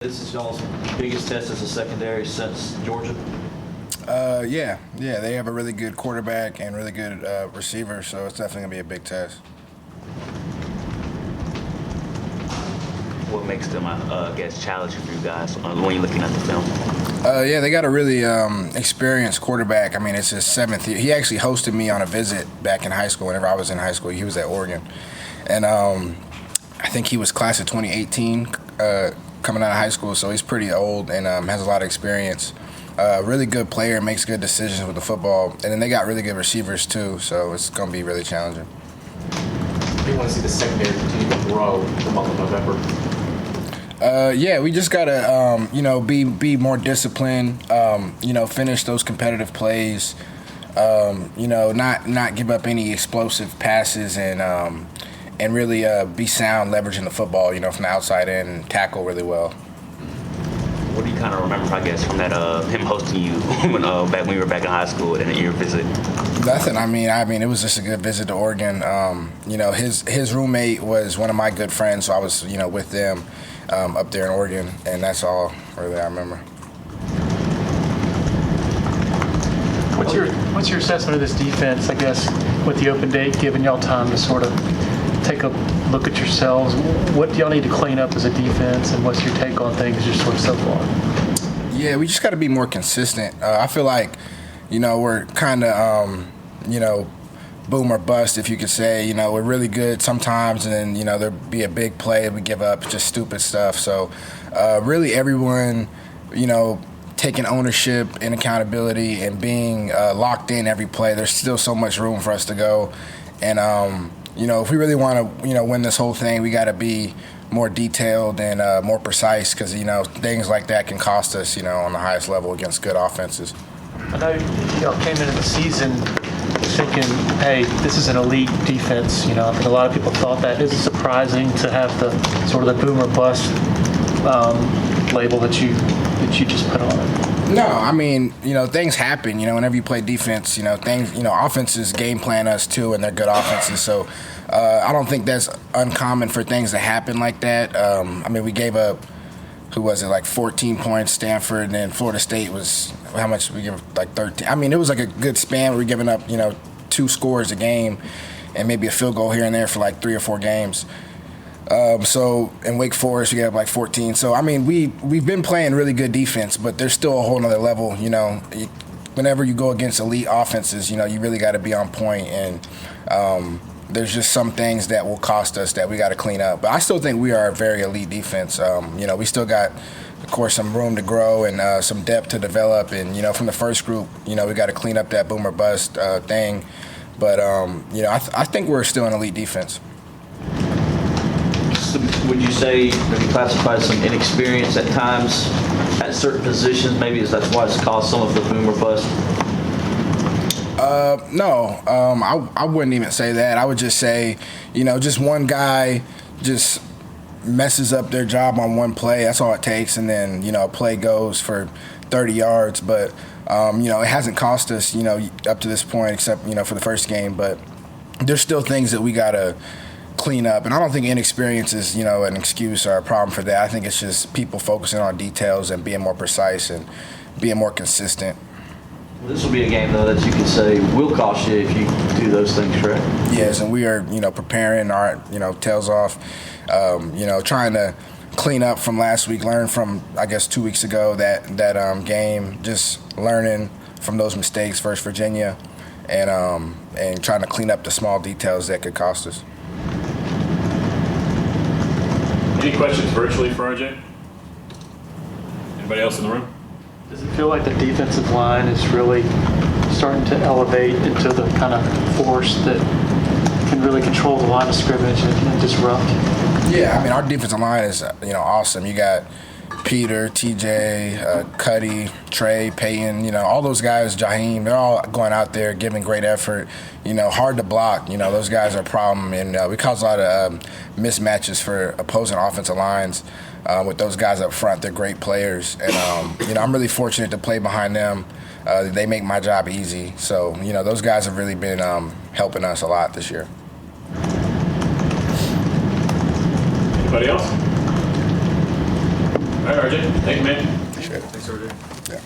this is y'all's biggest test as a secondary since Georgia? Yeah, they have a really good quarterback and really good receiver, so it's definitely going to be a big test. What makes them, I guess, challenging for you guys when you're looking at the film? Yeah, they got a really experienced quarterback. I mean, it's his 7th year. He actually hosted me on a visit back in high school. Whenever I was in high school, he was at Oregon. And I think he was class of 2018 coming out of high school, so he's pretty old and has a lot of experience. Really good player, makes good decisions with the football. And then they got really good receivers, too, so it's going to be really challenging. We want to see the secondary continue to grow for the month of November. Yeah, we just gotta, be more disciplined. Finish those competitive plays. Not give up any explosive passes, and really be sound leveraging the football. From the outside in and tackle really well. What do you kind of remember, I guess, from that him hosting you back when you were back in high school and your visit? Nothing. I mean, it was just a good visit to Oregon. His roommate was one of my good friends, so I was, with them. Up there in Oregon, and that's all really I remember. What's your assessment of this defense, I guess, with the open date, giving y'all time to sort of take a look at yourselves? What do y'all need to clean up as a defense, and what's your take on things just sort of so far? Yeah, we just got to be more consistent. I feel like, we're kind of, boom or bust, if you could say. We're really good sometimes, and then, there'll be a big play, we give up just stupid stuff. So really everyone, taking ownership and accountability and being locked in every play. There's still so much room for us to go. And, if we really want to, win this whole thing, we got to be more detailed and more precise because, things like that can cost us, on the highest level against good offenses. I know y'all came into the season thinking, hey, this is an elite defense. I think a lot of people thought that. Is it surprising to have the sort of the boom or bust label that you just put on it? No, I mean, things happen. Whenever you play defense, things, offenses game plan us too, and they're good offenses. So I don't think that's uncommon for things to happen like that. We gave up, who was it, like 14 points, Stanford, and then Florida State was, how much did we give, like 13? It was like a good span. We were giving up, 2 scores a game and maybe a field goal here and there for like 3 or 4 games. So in Wake Forest, we gave up like 14. So, we've been playing really good defense, but there's still a whole nother level, Whenever you go against elite offenses, you really got to be on point, and there's just some things that will cost us that we got to clean up. But I still think we are a very elite defense. We still got, of course, some room to grow and some depth to develop. And, from the first group, we got to clean up that boom or bust thing. But, I think we're still an elite defense. Would you say maybe classify some inexperience at times at certain positions? Maybe that's why it's caused some of the boom or bust? No, I wouldn't even say that. I would just say, just one guy just messes up their job on one play. That's all it takes. And then, a play goes for 30 yards. But, it hasn't cost us, up to this point, except, for the first game. But there's still things that we got to clean up. And I don't think inexperience is, an excuse or a problem for that. I think it's just people focusing on details and being more precise and being more consistent. This will be a game, though, that you can say will cost you if you do those things, correct? Yes, and we are, preparing our, tails off, trying to clean up from last week, learn from, I guess, 2 weeks ago that game, just learning from those mistakes versus Virginia and trying to clean up the small details that could cost us. Any questions virtually for RJ? Anybody else in the room? Does it feel like the defensive line is really starting to elevate into the kind of force that can really control the line of scrimmage and disrupt? Yeah, our defensive line is, awesome. You got Peter, TJ, Cuddy, Trey, Peyton, all those guys, Jaheim, they're all going out there giving great effort. Hard to block. Those guys are a problem, and we cause a lot of mismatches for opposing offensive lines. With those guys up front, they're great players, and I'm really fortunate to play behind them. They make my job easy. So those guys have really been helping us a lot this year. Anybody else? right, RJ. Thank you, man. Appreciate it. Thanks, RJ. Yeah.